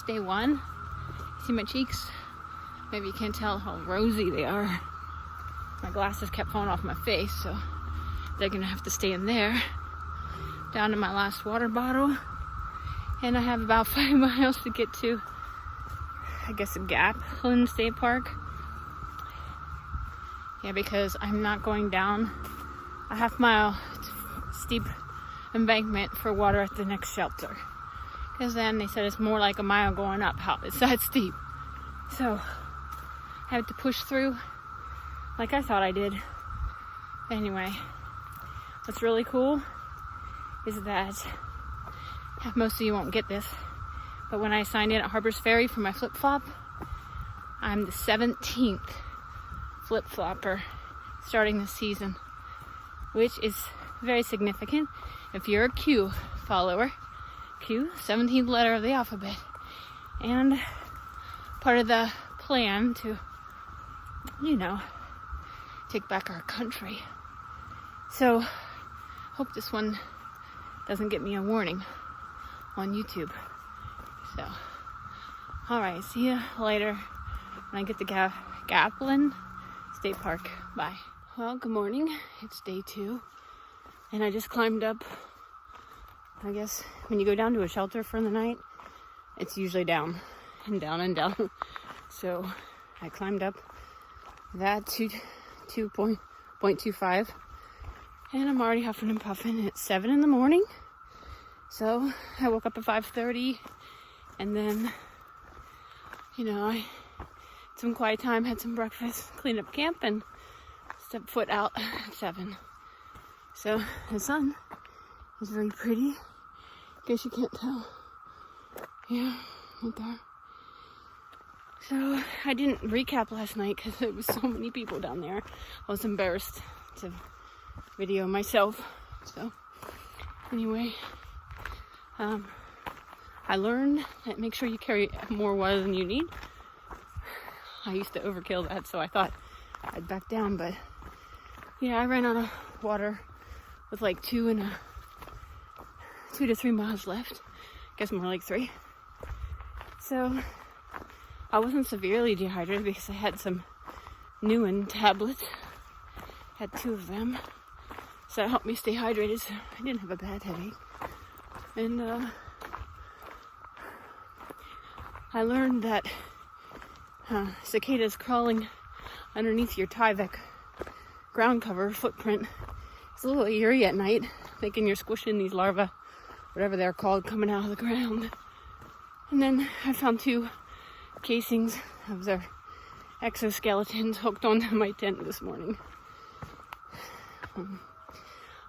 it's day one. See my cheeks? Maybe you can't tell how rosy they are. My glasses kept falling off my face, so they're gonna have to stay in there. Down to my last water bottle. And I have about 5 miles to get to, I guess, a Gapland State Park. Yeah, because I'm not going down a half-mile steep embankment for water at the next shelter. Because then they said it's more like a mile going up. How it's that steep. So I had to push through like I thought I did. Anyway, what's really cool is that most of you won't get this, but when I signed in at Harper's Ferry for my flip flop, I'm the 17th flip flopper starting this season, which is very significant. If you're a Q follower, Q, 17th letter of the alphabet, and part of the plan to, take back our country. So, hope this one doesn't get me a warning on YouTube. So, alright, see you later when I get to Gapland State Park. Bye. Well, good morning. It's day 2, and I just climbed up. I guess when you go down to a shelter for the night, it's usually down and down and down. So I climbed up that to 2.25, and I'm already huffing and puffing. It's 7 in the morning. So I woke up at 5:30, and then, I had some quiet time, had some breakfast, cleaned up camp, and stepped foot out at 7. So the sun is very pretty. Guess you can't tell. Yeah, right there. So I didn't recap last night because there was so many people down there. I was embarrassed to video myself. So anyway, I learned that make sure you carry more water than you need. I used to overkill that, so I thought I'd back down, but yeah, I ran out of water with like 2 to 3 miles left. Guess more like 3. So I wasn't severely dehydrated because I had some Nuan tablets. Had 2 of them. So that helped me stay hydrated, so I didn't have a bad headache. And I learned that cicadas crawling underneath your Tyvek ground cover footprint is a little eerie at night, thinking you're squishing these larvae, whatever they're called, coming out of the ground. And then I found 2 casings of their exoskeletons hooked onto my tent this morning.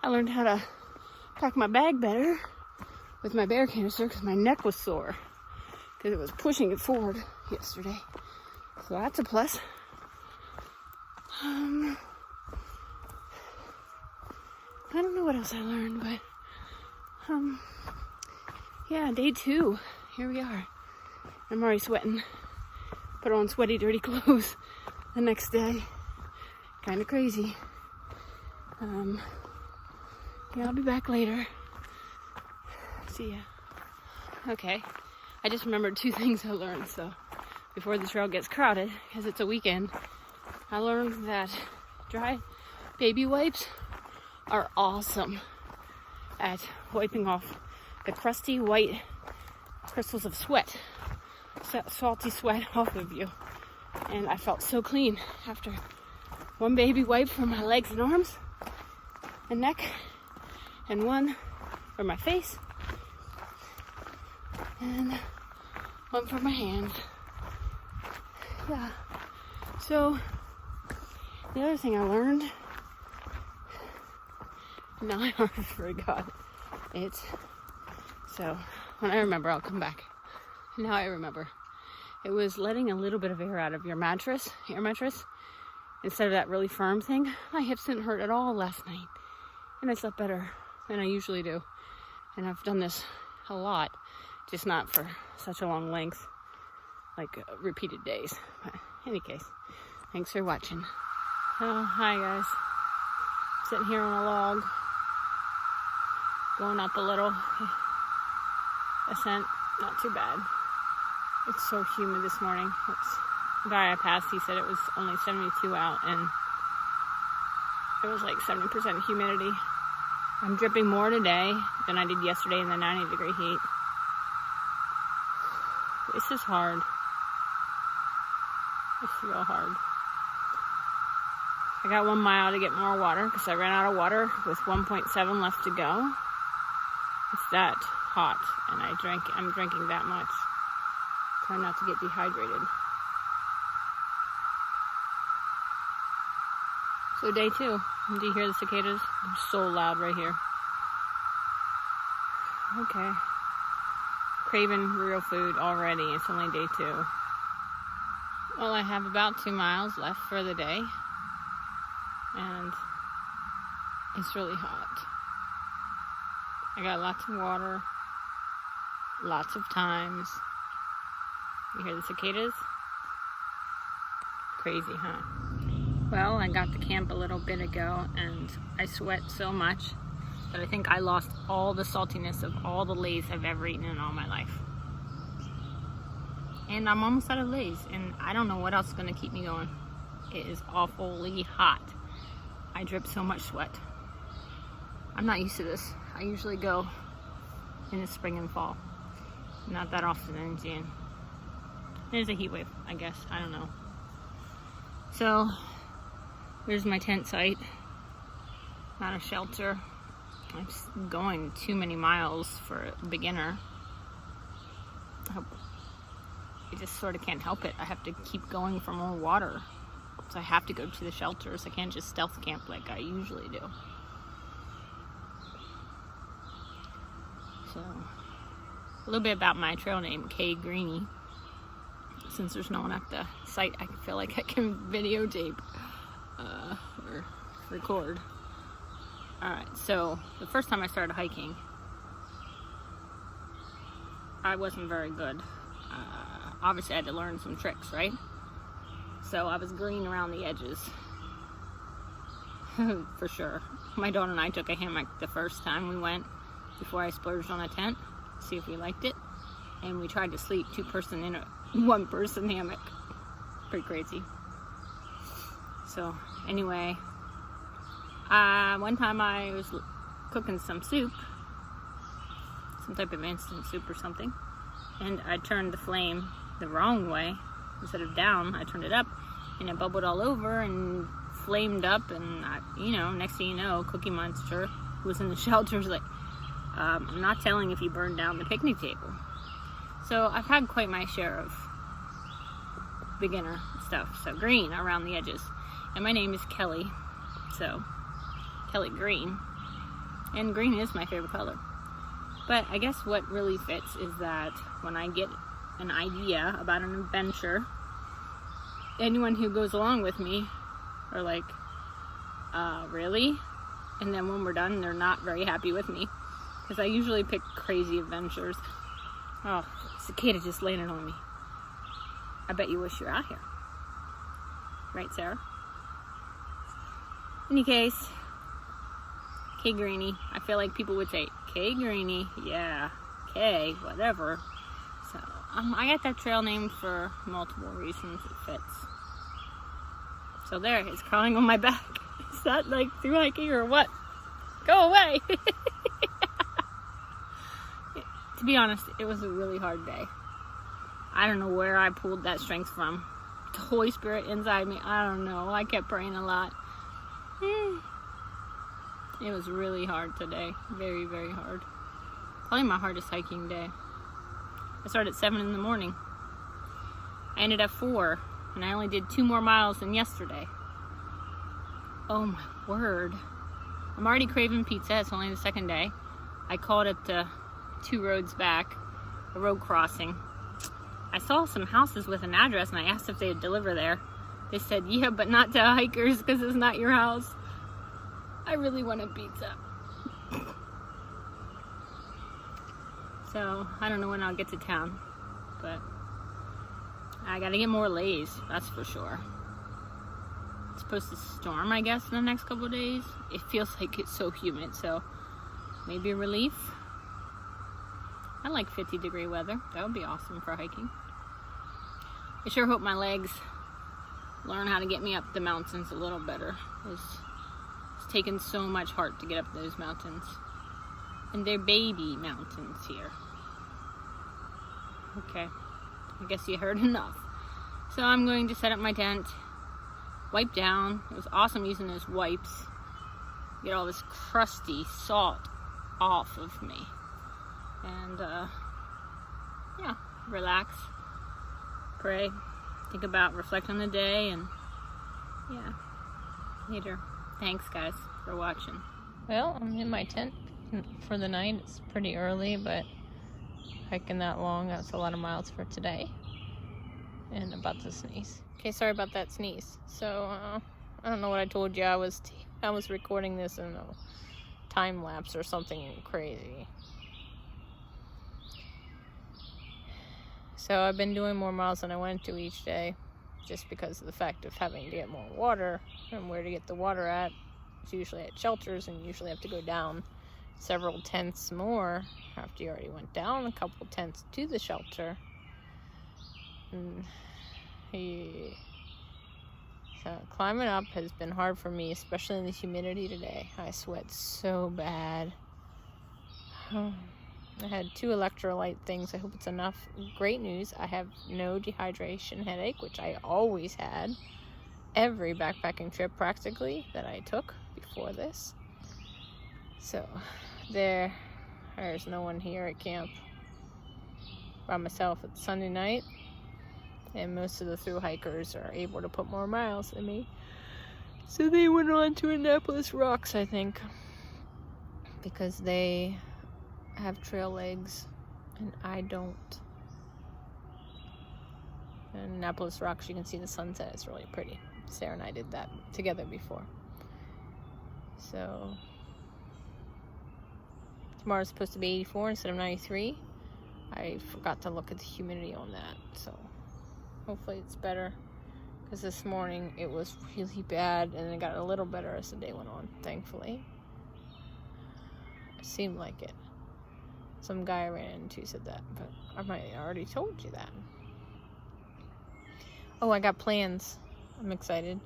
I learned how to pack my bag better with my bear canister because my neck was sore because it was pushing it forward yesterday. So that's a plus. I don't know what else I learned, but yeah, day 2. Here we are. I'm already sweating. Put on sweaty, dirty clothes the next day. Kind of crazy. Yeah, I'll be back later. See ya. Okay, I just remembered 2 things I learned. So before the trail gets crowded, because it's a weekend, I learned that dry baby wipes are awesome at wiping off the crusty white crystals of sweat, salty sweat off of you. And I felt so clean after 1 baby wipe for my legs and arms and neck, and 1 for my face, and 1 for my hands. Yeah. So the other thing I learned, now I already forgot. So when I remember, I'll come back. Now I remember. It was letting a little bit of air out of your air mattress, instead of that really firm thing. My hips didn't hurt at all last night, and I slept better than I usually do. And I've done this a lot, just not for such a long length, like repeated days. But in any case, thanks for watching. Oh, hi guys. Sitting here on a log, going up a little ascent. Not too bad. It's so humid this morning. The guy I passed, he said it was only 72 out and it was like 70% humidity. I'm dripping more today than I did yesterday in the 90-degree heat. This is hard. It's real hard. I got 1 mile to get more water because I ran out of water with 1.7 left to go. It's that hot, and I'm drinking that much. Try not to get dehydrated. So day 2. Do you hear the cicadas? They're so loud right here. Okay. Craving real food already. It's only day 2. Well, I have about 2 miles left for the day. And it's really hot. I got lots of water. Lots of times. You hear the cicadas? Crazy, huh? Well, I got to camp a little bit ago and I sweat so much that I think I lost all the saltiness of all the Lay's I've ever eaten in all my life. And I'm almost out of Lay's and I don't know what else is going to keep me going. It is awfully hot. I drip so much sweat. I'm not used to this. I usually go in the spring and fall. Not that often in June. There's a heat wave, I guess. I don't know. So, here's my tent site. Not a shelter. I'm just going too many miles for a beginner. I just sort of can't help it. I have to keep going for more water. So I have to go to the shelters. I can't just stealth camp like I usually do. So, a little bit about my trail name, K Greenie. Since there's no one at the site, I feel like I can videotape or record. Alright, so the first time I started hiking, I wasn't very good. Obviously I had to learn some tricks, right? So I was green around the edges. For sure. My daughter and I took a hammock the first time we went before I splurged on a tent, see if we liked it. And we tried to sleep 2-person in a 1-person hammock. Pretty crazy. So anyway, one time I was cooking some soup, some type of instant soup or something, and I turned the flame the wrong way. Instead of down, I turned it up, and it bubbled all over and flamed up, and next thing you know, Cookie Monster, who was in the shelter, was like, I'm not telling if you burned down the picnic table. So I've had quite my share of beginner stuff. So green around the edges. And my name is Kelly. So Kelly Green. And green is my favorite color. But I guess what really fits is that when I get an idea about an adventure, anyone who goes along with me are like, really? And then when we're done, they're not very happy with me. Because I usually pick crazy adventures. Oh, cicada just landed on me. I bet you wish you were out here. Right, Sarah? Any case, K Greenie. I feel like people would say, K Greenie, yeah, K, whatever. So, I got that trail name for multiple reasons. It fits. So there, it's crawling on my back. Is that like through hiking or what? Go away! To be honest, it was a really hard day. I don't know where I pulled that strength from. The Holy Spirit inside me, I don't know. I kept praying a lot. It was really hard today. Very, very hard. Probably my hardest hiking day. I started at 7 in the morning. I ended at 4, and I only did 2 more miles than yesterday. Oh my word. I'm already craving pizza. It's only the second day. I called it 2 roads back, a road crossing. I saw some houses with an address and I asked if they'd deliver there. They said, yeah, but not to hikers because it's not your house. I really want a pizza. So, I don't know when I'll get to town, but I gotta get more Lay's, that's for sure. It's supposed to storm, I guess, in the next couple of days. It feels like it's so humid, so maybe a relief. I like 50-degree weather. That would be awesome for hiking. I sure hope my legs learn how to get me up the mountains a little better. It's taken so much heart to get up those mountains. And they're baby mountains here. Okay, I guess you heard enough. So I'm going to set up my tent, wipe down. It was awesome using those wipes. Get all this crusty salt off of me. And yeah, relax, pray, think about, reflect on the day, and yeah, later. Thanks guys for watching. Well, I'm in my tent for the night. It's pretty early, but hiking that long, that's a lot of miles for today. And about to sneeze. Okay, sorry about that sneeze. So I don't know what I told you. I was recording this in a time lapse or something crazy. So I've been doing more miles than I went to each day, just because of the fact of having to get more water, and where to get the water at. It's usually at shelters, and you usually have to go down several tents more after you already went down a couple tents to the shelter. And so climbing up has been hard for me, especially in the humidity today. I sweat so bad. I had 2 electrolyte things. I hope it's enough. Great news, I have no dehydration headache, which I always had every backpacking trip practically that I took before this. So there's no one here at camp. By myself. It's Sunday night, and most of the thru hikers are able to put more miles than me. So they went on to Annapolis Rocks, I think, because they have trail legs and I don't. And Annapolis Rocks, you can see the sunset. It's really pretty. Sarah and I did that together before. So tomorrow's supposed to be 84 instead of 93. I forgot to look at the humidity on that, so hopefully it's better, because this morning it was really bad, and it got a little better as the day went on, thankfully. It seemed like it. Some guy I ran into said that, but I might have already told you that. Oh, I got plans. I'm excited.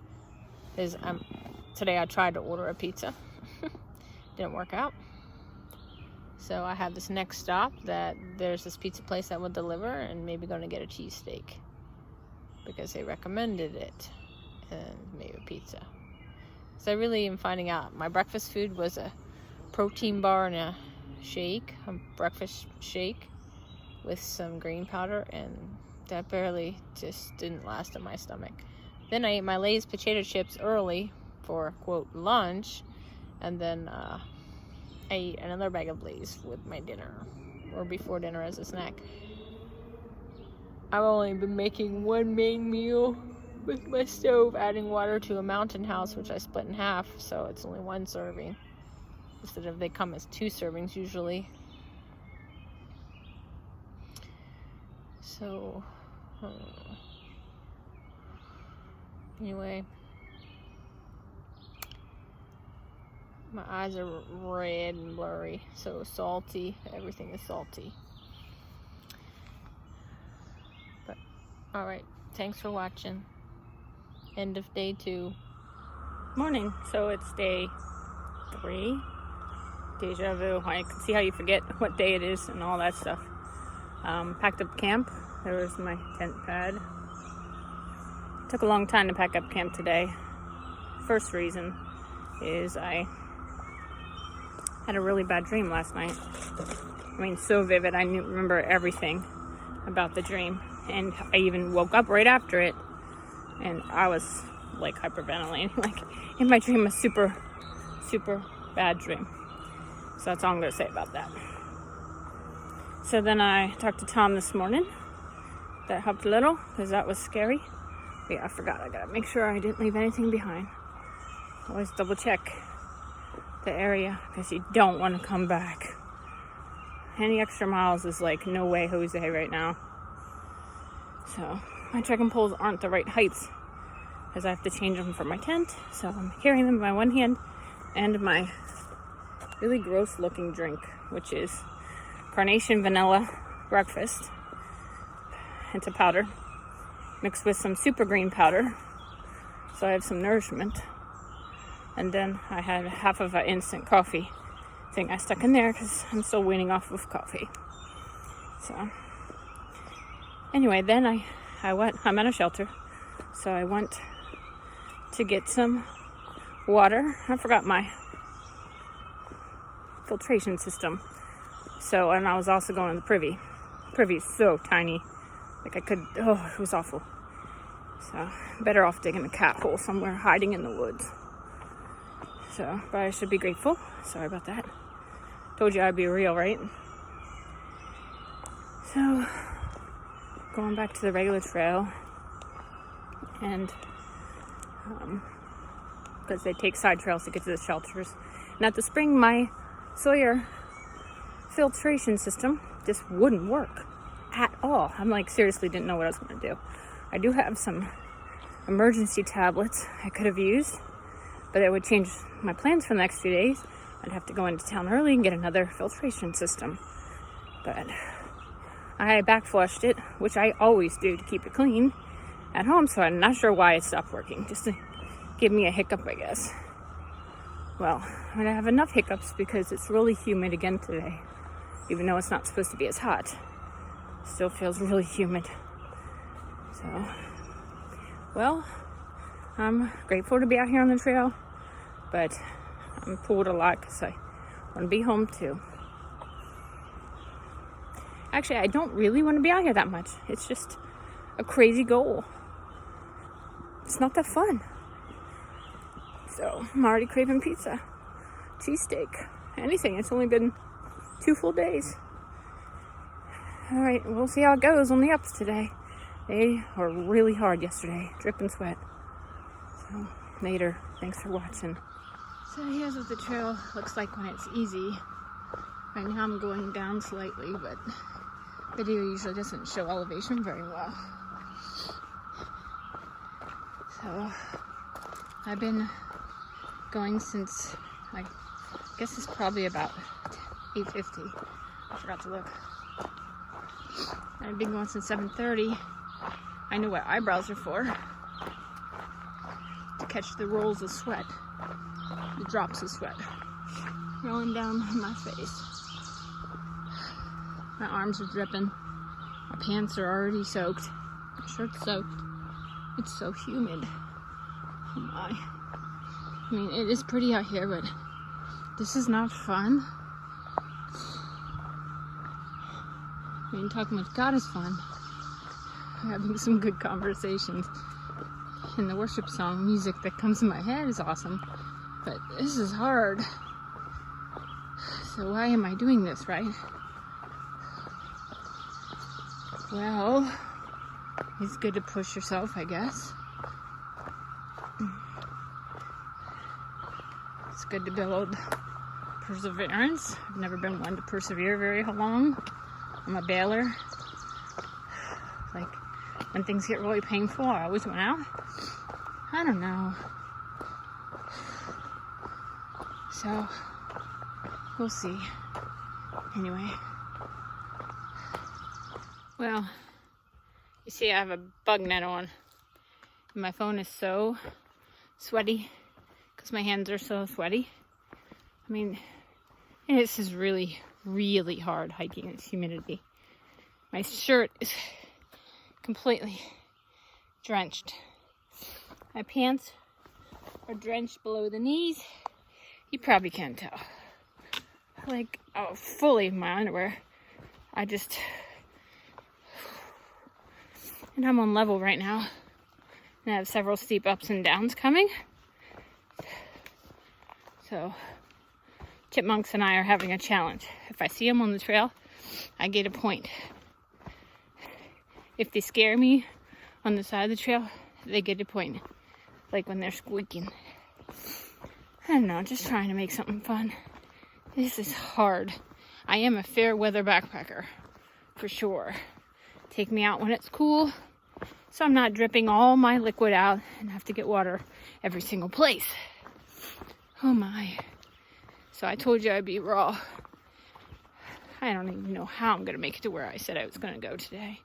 Today I tried to order a pizza. Didn't work out. So I have this next stop that there's this pizza place that would deliver, and maybe going to get a cheesesteak because they recommended it, and maybe a pizza. So I really am finding out. My breakfast food was a protein bar and a breakfast shake with some green powder, and that barely just didn't last in my stomach. Then I ate my Lay's potato chips early for, quote, lunch, and then I ate another bag of Lay's with my dinner, or before dinner as a snack. I've only been making one main meal with my stove, adding water to a mountain house, which I split in half, so it's only 1 serving. Instead of they come as 2 servings usually. So, anyway, my eyes are red and blurry, so salty. Everything is salty. But, alright, thanks for watching. End of day 2. Morning, so it's day 3. Deja vu. I can see how you forget what day it is and all that stuff. Packed up camp. There was my tent pad. Took a long time to pack up camp today. First reason is I had a really bad dream last night. I mean, so vivid. I remember everything about the dream. And I even woke up right after it. And I was like hyperventilating. Like in my dream, a super, super bad dream. So that's all I'm going to say about that. So then I talked to Tom this morning. That helped a little, because that was scary. But yeah, I forgot. I got to make sure I didn't leave anything behind. Always double check the area, because you don't want to come back. Any extra miles is like, no way, Jose, right now. So my trekking poles aren't the right heights, because I have to change them for my tent. So I'm carrying them by one hand, and my really gross looking drink, which is carnation vanilla breakfast. It's a powder mixed with some super green powder, so I have some nourishment. And then I had half of an instant coffee thing I stuck in there because I'm still weaning off of coffee. So anyway, then I'm at a shelter, so I went to get some water. I forgot my filtration system. So, and I was also going to the privy. Privy's so tiny. Like it was awful. So, better off digging a cat hole somewhere, hiding in the woods. So, but I should be grateful. Sorry about that. Told you I'd be real, right? So, going back to the regular trail. And, because they take side trails to get to the shelters. And at the spring, my Sawyer filtration system just wouldn't work at all. I'm like, seriously didn't know what I was going to do. I do have some emergency tablets I could have used, but it would change my plans for the next few days. I'd have to go into town early and get another filtration system. But I backflushed it, which I always do to keep it clean at home, so I'm not sure why it stopped working. Just to give me a hiccup, I guess. Well, I'm going to have enough hiccups because it's really humid again today. Even though it's not supposed to be as hot. It still feels really humid. So, well, I'm grateful to be out here on the trail. But I'm pulled a lot because I want to be home too. Actually, I don't really want to be out here that much. It's just a crazy goal. It's not that fun. So, I'm already craving pizza, cheesesteak, anything. It's only been 2 full days. Alright, we'll see how it goes on the ups today. They were really hard yesterday, dripping sweat. So, later. Thanks for watching. So, here's what the trail looks like when it's easy. Right now I'm going down slightly, but video usually doesn't show elevation very well. So, I've been going since, I guess it's probably about 8:50. I forgot to look. I've been going since 7:30. I know what eyebrows are for. To catch the rolls of sweat. The drops of sweat. Rolling down my face. My arms are dripping. My pants are already soaked. My shirt's soaked. It's so humid. Oh my. I mean, it is pretty out here, but this is not fun. I mean, talking with God is fun. Having some good conversations. And the worship song music that comes in my head is awesome. But this is hard. So why am I doing this, right? Well, it's good to push yourself, I guess. It's good to build perseverance. I've never been one to persevere very long. I'm a bailer. Like, when things get really painful, I always went out. I don't know. So, we'll see. Anyway. Well, you see I have a bug net on. And my phone is so sweaty. Because my hands are so sweaty. I mean, this is really, really hard hiking in this humidity. My shirt is completely drenched. My pants are drenched below the knees. You probably can't tell. Like, oh, fully my underwear. And I'm on level right now. And I have several steep ups and downs coming. So, chipmunks and I are having a challenge. If I see them on the trail, I get a point. If they scare me on the side of the trail, they get a point. Like when they're squeaking. I don't know, just trying to make something fun. This is hard. I am a fair weather backpacker, for sure. Take me out when it's cool, so I'm not dripping all my liquid out and have to get water every single place. Oh my. So I told you I'd be raw. I don't even know how I'm going to make it to where I said I was going to go today.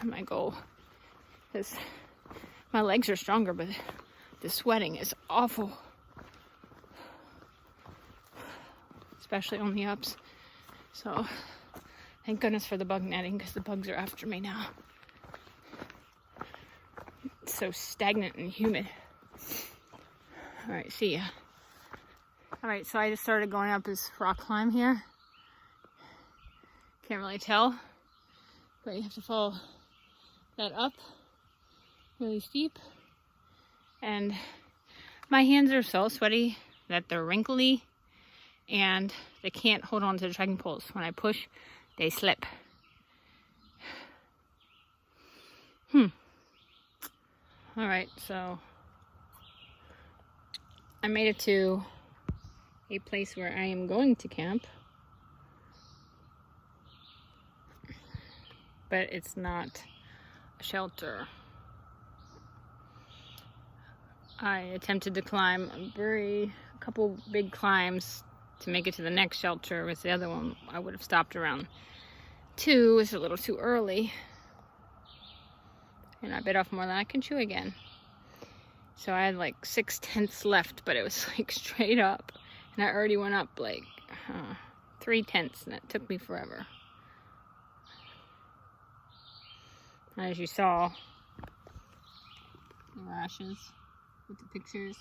My goal because my legs are stronger, but the sweating is awful, especially on the ups. So thank goodness for the bug netting, because the bugs are after me now. It's so stagnant and humid. All right, see ya. All right, so I just started going up this rock climb here. Can't really tell, but you have to follow that up, really steep. And my hands are so sweaty that they're wrinkly, and they can't hold on to the trekking poles. When I push, they slip. All right, so I made it to a place where I am going to camp, but it's not a shelter. I attempted to climb a couple big climbs to make it to the next shelter. With the other one, I would have stopped around 2. It's a little too early, and I bit off more than I can chew again. So I had like 6 tenths left, but it was like straight up, and I already went up like 3 tenths, and it took me forever. As you saw, the rashes with the pictures,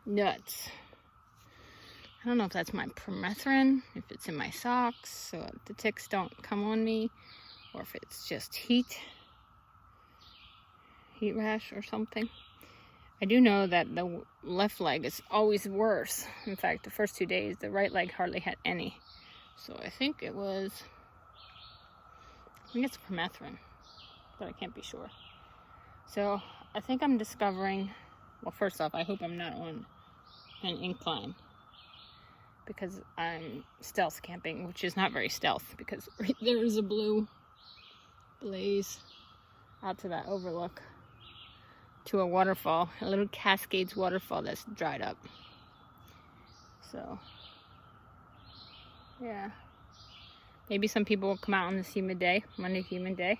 nuts. I don't know if that's my permethrin, if it's in my socks so the ticks don't come on me, or if it's just heat rash or something. I do know that the left leg is always worse. In fact, the first 2 days, the right leg hardly had any. So I think it's permethrin, but I can't be sure. So I think I'm discovering, well, first off, I hope I'm not on an incline, because I'm stealth camping, which is not very stealth, because right there is a blue blaze out to that overlook to a waterfall, a little Cascades waterfall that's dried up. So yeah, maybe some people will come out on this humid day, Monday humid day.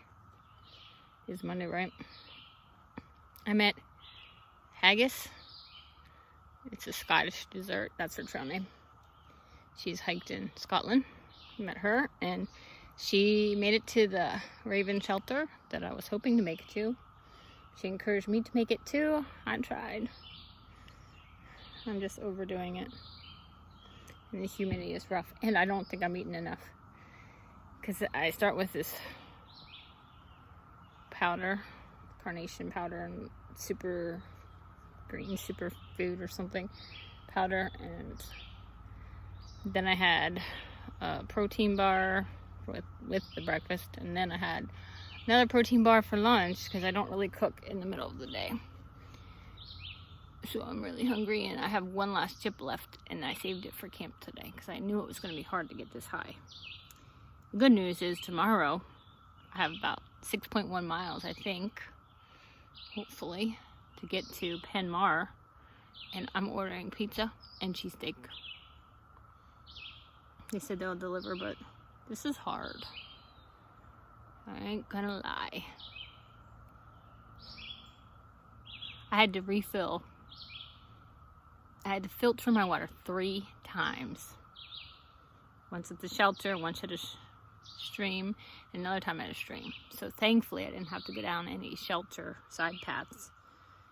It's Monday, right? I met haggis. It's a Scottish dessert. That's her trail name. She's hiked in Scotland. I met her, and she made it to the Raven shelter that I was hoping to make it to. She encouraged me to make it too. I tried. I'm just overdoing it. And the humidity is rough, and I don't think I'm eating enough, because I start with this powder, carnation powder, and super green superfood or something powder, and then I had a protein bar with the breakfast, and then I had another protein bar for lunch, because I don't really cook in the middle of the day. So I'm really hungry, and I have one last chip left, and I saved it for camp today because I knew it was going to be hard to get this high. The good news is tomorrow I have about 6.1 miles, I think, hopefully, to get to Penn Mar, and I'm ordering pizza and cheesesteak. They said they'll deliver, but this is hard. I ain't gonna lie. I had to refill. I had to filter my water 3 times. Once at the shelter, once at a stream, and another time at a stream. So thankfully I didn't have to go down any shelter side paths,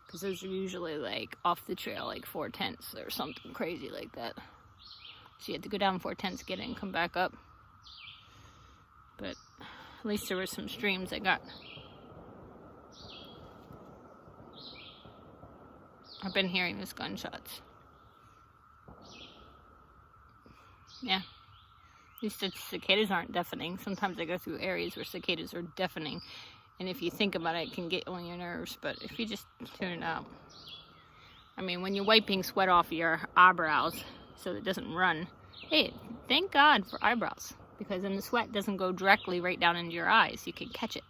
because those are usually like off the trail, like 4 tenths or something crazy like that. So you had to go down 4 tenths, get it, and come back up. But at least there were some streams I got. I've been hearing those gunshots. Yeah. At least the cicadas aren't deafening. Sometimes I go through areas where cicadas are deafening, and if you think about it, it can get on your nerves. But if you just tune it out, I mean, when you're wiping sweat off your eyebrows so it doesn't run, hey, thank God for eyebrows, because then the sweat doesn't go directly right down into your eyes. You can catch it.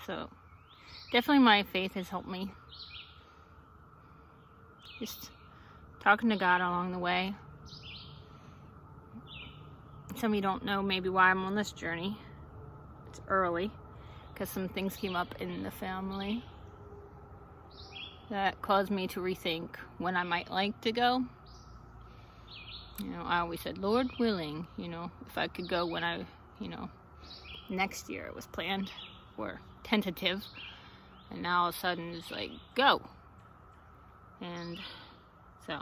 So definitely my faith has helped me. Just talking to God along the way. some of you don't know maybe why I'm on this journey. It's early because some things came up in the family that caused me to rethink when I might like to go. You know, I always said, Lord willing, you know, if I could go when I, you know, next year it was planned or tentative. And now all of a sudden it's like, go. And so,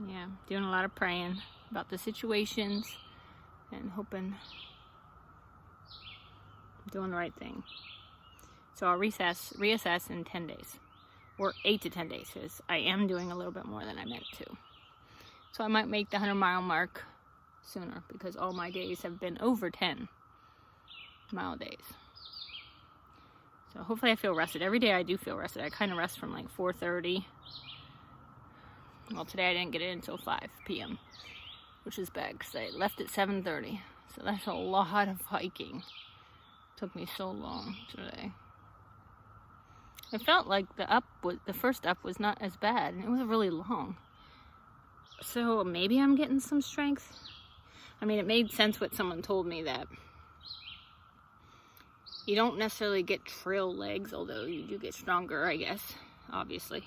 yeah, doing a lot of praying about the situations and hoping I'm doing the right thing. So I'll reassess in 10 days, or 8 to 10 days, because I am doing a little bit more than I meant to. So I might make the 100-mile mark sooner, because all my days have been over 10-mile days. So hopefully I feel rested. Every day I do feel rested. I kind of rest from like 4:30. Well, today I didn't get in until 5 p.m., which is bad, because I left at 7:30. So that's a lot of hiking. It took me so long today. It felt like the first up was not as bad, and it was really long. So maybe I'm getting some strength. I mean, it made sense what someone told me, that you don't necessarily get trail legs, although you do get stronger, I guess, obviously.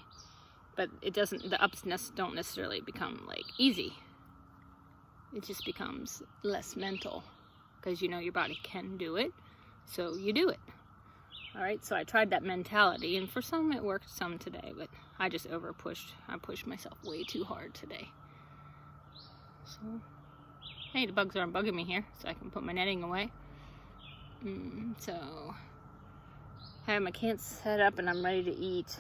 But it doesn't, the ups don't necessarily become like easy. It just becomes less mental, because you know your body can do it, so you do it. Alright, so I tried that mentality, and for some it worked, some today, but I just over-pushed. I pushed myself way too hard today. So, hey, the bugs aren't bugging me here, so I can put my netting away. So, I have my cans set up and I'm ready to eat.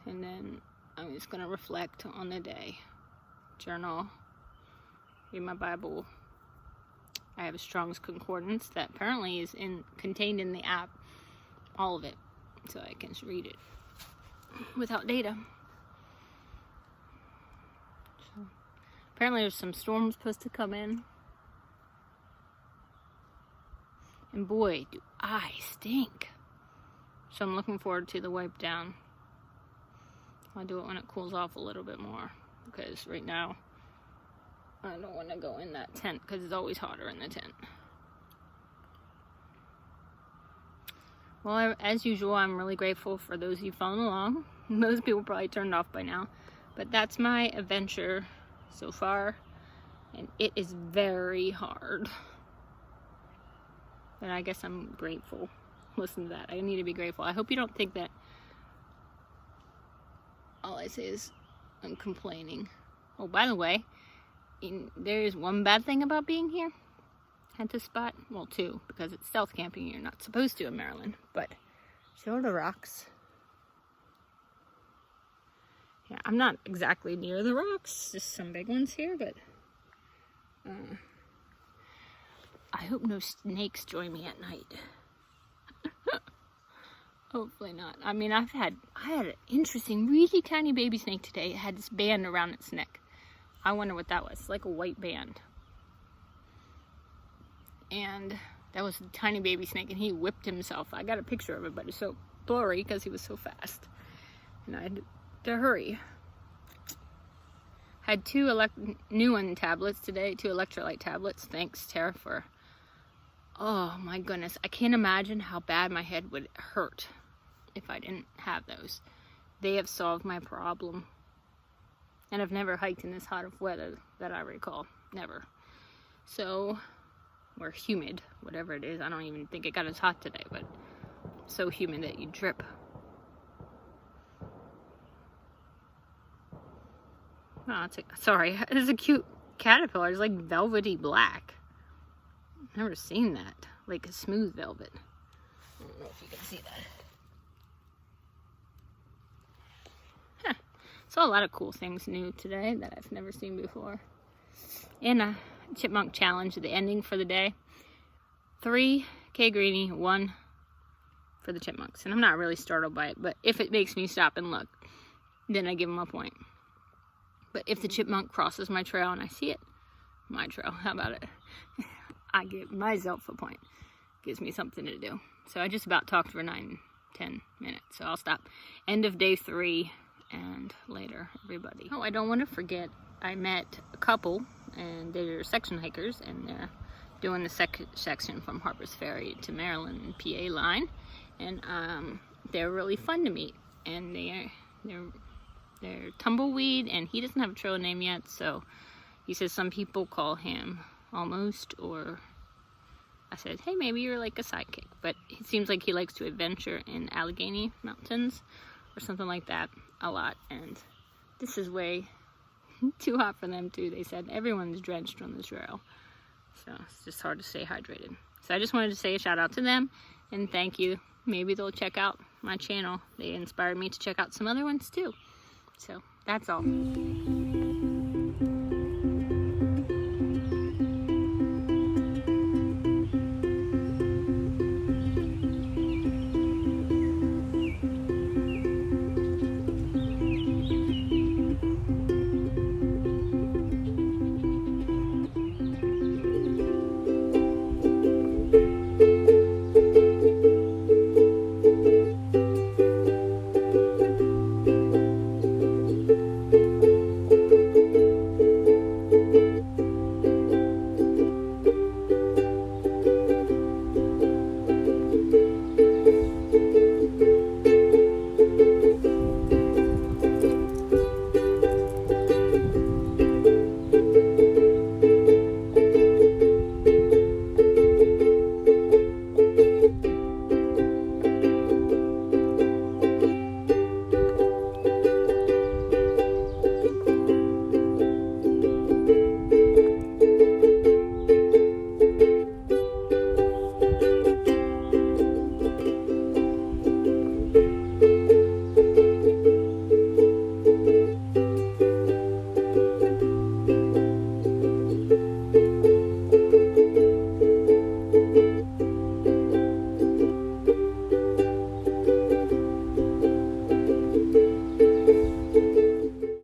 And then I'm just going to reflect on the day. Journal, read my Bible. I have a Strong's Concordance that apparently is contained in the app, all of it, so I can read it without data. So, apparently there's some storms supposed to come in, and boy, do I stink. So I'm looking forward to the wipe down. I'll do it when it cools off a little bit more, because right now I don't want to go in that tent, because it's always hotter in the tent. Well, as usual, I'm really grateful for those of you following along. Most people probably turned off by now, but that's my adventure so far, and it is very hard. But I guess I'm grateful. Listen to that. I need to be grateful. I hope you don't think that all I say is I'm complaining. Oh, by the way, there is one bad thing about being here at this spot. Well, two, because it's stealth camping. You're not supposed to in Maryland. But show the rocks. Yeah, I'm not exactly near the rocks. Just some big ones here, but I hope no snakes join me at night. Hopefully not. I mean, I had an interesting, really tiny baby snake today. It had this band around its neck. I wonder what that was. It's like a white band. And that was a tiny baby snake, and he whipped himself. I got a picture of it, but it's so blurry because he was so fast. And I had to hurry. Had two new one tablets today, 2 electrolyte tablets. Thanks, Tara, for... Oh my goodness. I can't imagine how bad my head would hurt if I didn't have those. They have solved my problem. And I've never hiked in this hot of weather that I recall. Never. So, or humid, whatever it is. I don't even think it got as hot today, but so humid that you drip. Oh, sorry. This is a cute caterpillar. It's like velvety black. I've never seen that. Like a smooth velvet. I don't know if you can see that. Huh. Saw a lot of cool things new today that I've never seen before. And a chipmunk challenge, the ending for the day. 3 K Greenie, 1 for the chipmunks. And I'm not really startled by it, but if it makes me stop and look, then I give them a point. But if the chipmunk crosses my trail and I see it, my trail, how about it? I give myself a point. Gives me something to do. So I just about talked for 9-10 minutes, so I'll stop. End of day 3 and later, everybody. Oh, I don't want to forget. I met a couple, and they're section hikers, and they're doing the section from Harper's Ferry to Maryland PA line, and they're really fun to meet. And they're Tumbleweed, and he doesn't have a trail name yet, so he says some people call him Almost, or I said, hey, maybe you're like a sidekick. But it seems like he likes to adventure in Allegheny Mountains or something like that a lot, and this is way too hot for them too. They said everyone's drenched on the trail, so it's just hard to stay hydrated. So I just wanted to say a shout out to them and thank you. Maybe they'll check out my channel. They inspired me to check out some other ones too. So that's all.